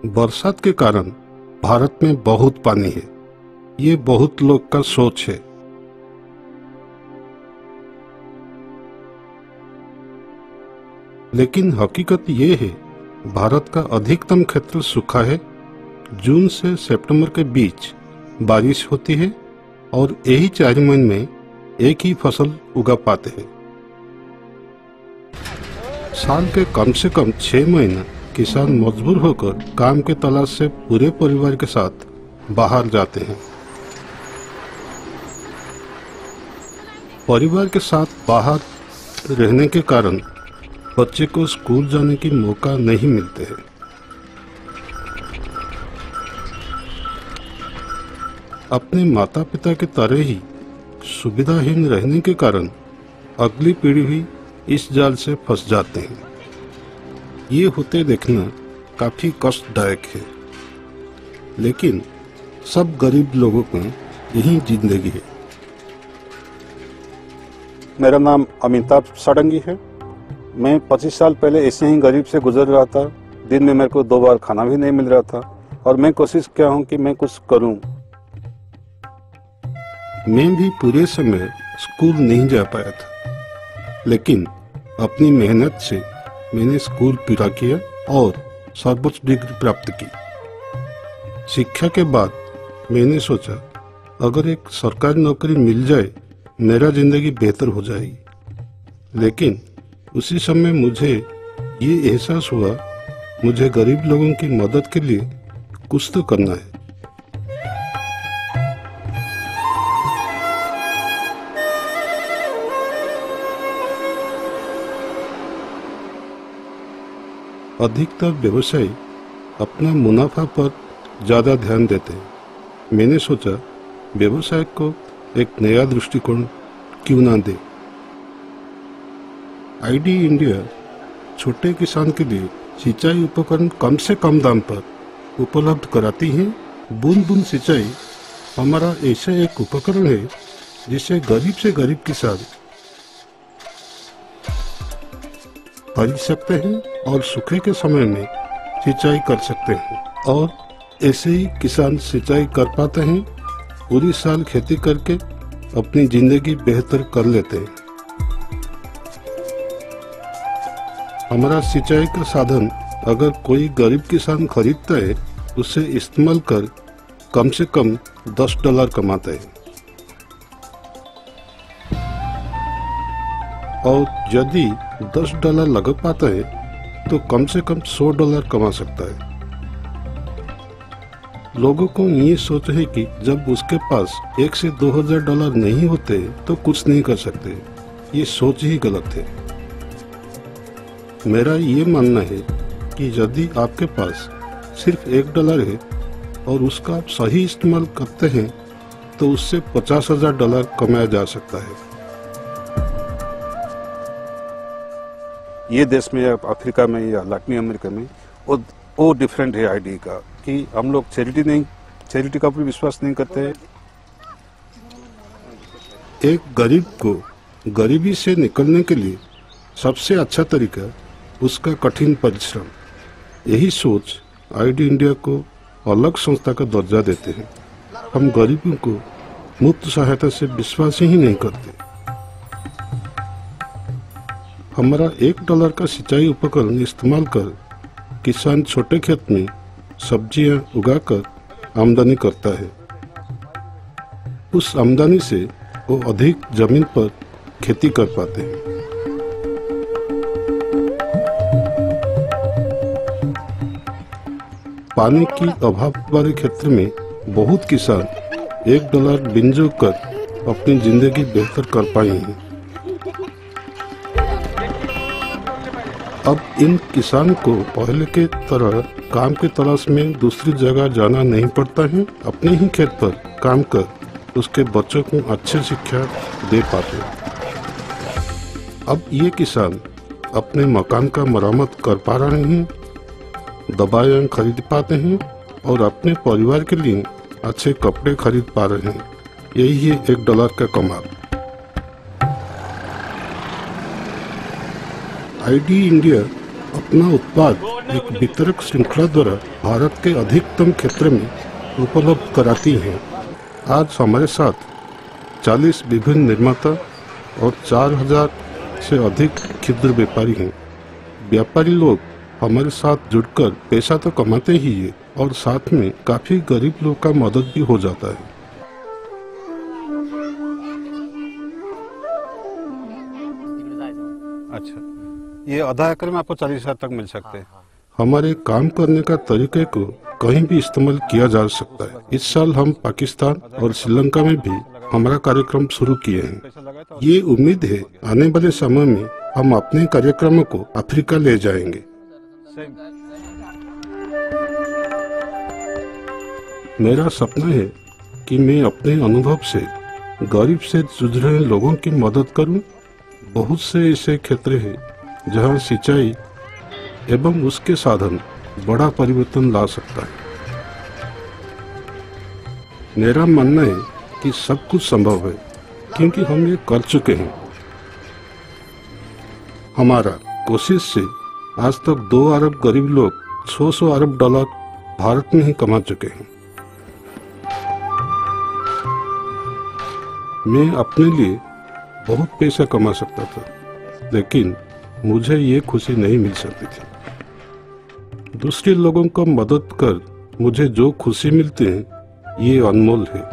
बरसात के कारण भारत में बहुत पानी है। ये बहुत लोग का सोच है। लेकिन हकीकत ये है, भारत का अधिकतम क्षेत्र सूखा है। जून से सितंबर के बीच बारिश होती है और यही 4 महीने में एक ही फसल उगा पाते हैं। साल के कम से कम 6 महीने किसान मजबूर होकर काम के तलाश से पूरे परिवार के साथ बाहर जाते हैं। परिवार के साथ बाहर रहने के कारण बच्चे को स्कूल जाने की मौका नहीं मिलते हैं। अपने माता पिता के तरह ही सुविधाहीन रहने के कारण अगली पीढ़ी भी इस जाल से फंस जाते हैं। ये होते देखना काफी कष्टदायक है, लेकिन सब गरीब लोगों की यही जिंदगी है। मेरा नाम अमिताभ सारंगी है। मैं 25 साल पहले ऐसे ही गरीब से गुजर रहा था। दिन में मेरे को 2 बार खाना भी नहीं मिल रहा था और मैं कोशिश किया हूँ कि मैं कुछ करूँ। मैं भी पूरे समय स्कूल नहीं जा पाया था, लेकिन अपनी मेहनत से मैंने स्कूल पूरा किया और सर्वोच्च डिग्री प्राप्त की। शिक्षा के बाद मैंने सोचा, अगर एक सरकारी नौकरी मिल जाए मेरा जिंदगी बेहतर हो जाएगी। लेकिन उसी समय मुझे ये एहसास हुआ, मुझे गरीब लोगों की मदद के लिए कुछ तो करना है। अधिकतर व्यवसायी अपना मुनाफा पर ज्यादा ध्यान देते हैं। मैंने सोचा, व्यवसाय को एक नया दृष्टिकोण क्यों ना दे। आईडी इंडिया छोटे किसान के लिए सिंचाई उपकरण कम से कम दाम पर उपलब्ध कराती है। बूंद बूंद सिंचाई हमारा ऐसा एक उपकरण है जिसे गरीब से गरीब किसान खरीद सकते हैं और सूखे के समय में सिंचाई कर सकते हैं। और ऐसे ही किसान सिंचाई कर पाते हैं, पूरी साल खेती करके अपनी जिंदगी बेहतर कर लेते हैं। हमारा सिंचाई का साधन अगर कोई गरीब किसान खरीदता है, उसे इस्तेमाल कर कम से कम $10 कमाता है। और यदि $10 लगा पाता है तो कम से कम $100 कमा सकता है। लोगों को ये सोच है कि जब उसके पास $1,000 से $2,000 नहीं होते तो कुछ नहीं कर सकते। ये सोच ही गलत है। मेरा ये मानना है कि यदि आपके पास सिर्फ $1 है और उसका आप सही इस्तेमाल करते हैं तो उससे $50,000 कमाया जा सकता है। ये देश में या अफ्रीका में या लैटिन अमेरिका में वो डिफरेंट है आईडी का, कि हम लोग चैरिटी का भी विश्वास नहीं करते। एक गरीब को गरीबी से निकलने के लिए सबसे अच्छा तरीका उसका कठिन परिश्रम। यही सोच आईडी इंडिया को अलग संस्था का दर्जा देते हैं। हम गरीबों को मुफ्त सहायता से विश्वास ही नहीं करते। हमारा $1 का सिंचाई उपकरण इस्तेमाल कर किसान छोटे खेत में सब्जियां उगाकर आमदनी करता है। उस आमदनी से वो अधिक जमीन पर खेती कर पाते हैं। पानी की अभाव वाले क्षेत्र में बहुत किसान $1 बिंजो कर अपनी जिंदगी बेहतर कर पाए हैं। अब इन किसान को पहले के तरह काम की तलाश में दूसरी जगह जाना नहीं पड़ता है। अपने ही खेत पर काम कर उसके बच्चों को अच्छी शिक्षा दे पाते हैं। अब ये किसान अपने मकान का मरम्मत कर पा रहे हैं, दवाइयाँ खरीद पाते हैं और अपने परिवार के लिए अच्छे कपड़े खरीद पा रहे हैं। यही है $1 का कमाल। आईडी इंडिया अपना उत्पाद एक वितरक श्रृंखला द्वारा भारत के अधिकतम क्षेत्र में उपलब्ध कराती हैं। आज हमारे साथ 40 विभिन्न निर्माता और 4000 से अधिक क्षुद्र व्यापारी हैं। व्यापारी लोग हमारे साथ जुड़कर पैसा तो कमाते ही है और साथ में काफी गरीब लोग का मदद भी हो जाता है। अच्छा, ये आधा एकड़ में आपको 40,000 तक मिल सकते हैं। हमारे काम करने का तरीके को कहीं भी इस्तेमाल किया जा सकता है। इस साल हम पाकिस्तान और श्रीलंका में भी हमारा कार्यक्रम शुरू किए हैं। ये उम्मीद है आने वाले समय में हम अपने कार्यक्रमों को अफ्रीका ले जाएंगे। मेरा सपना है कि मैं अपने अनुभव से गरीब से जूझ रहे लोगों की मदद करूं। बहुत से ऐसे क्षेत्र हैं जहां सिंचाई एवं उसके साधन बड़ा परिवर्तन ला सकता है। मेरा मानना है कि सब कुछ संभव है क्योंकि हम ये कर चुके हैं। हमारा कोशिश से आज तक 2 अरब गरीब लोग 600 अरब डॉलर भारत में ही कमा चुके हैं। मैं अपने लिए बहुत पैसा कमा सकता था, लेकिन मुझे ये खुशी नहीं मिल सकती थी। दूसरे लोगों को मदद कर मुझे जो खुशी मिलती है, ये अनमोल है।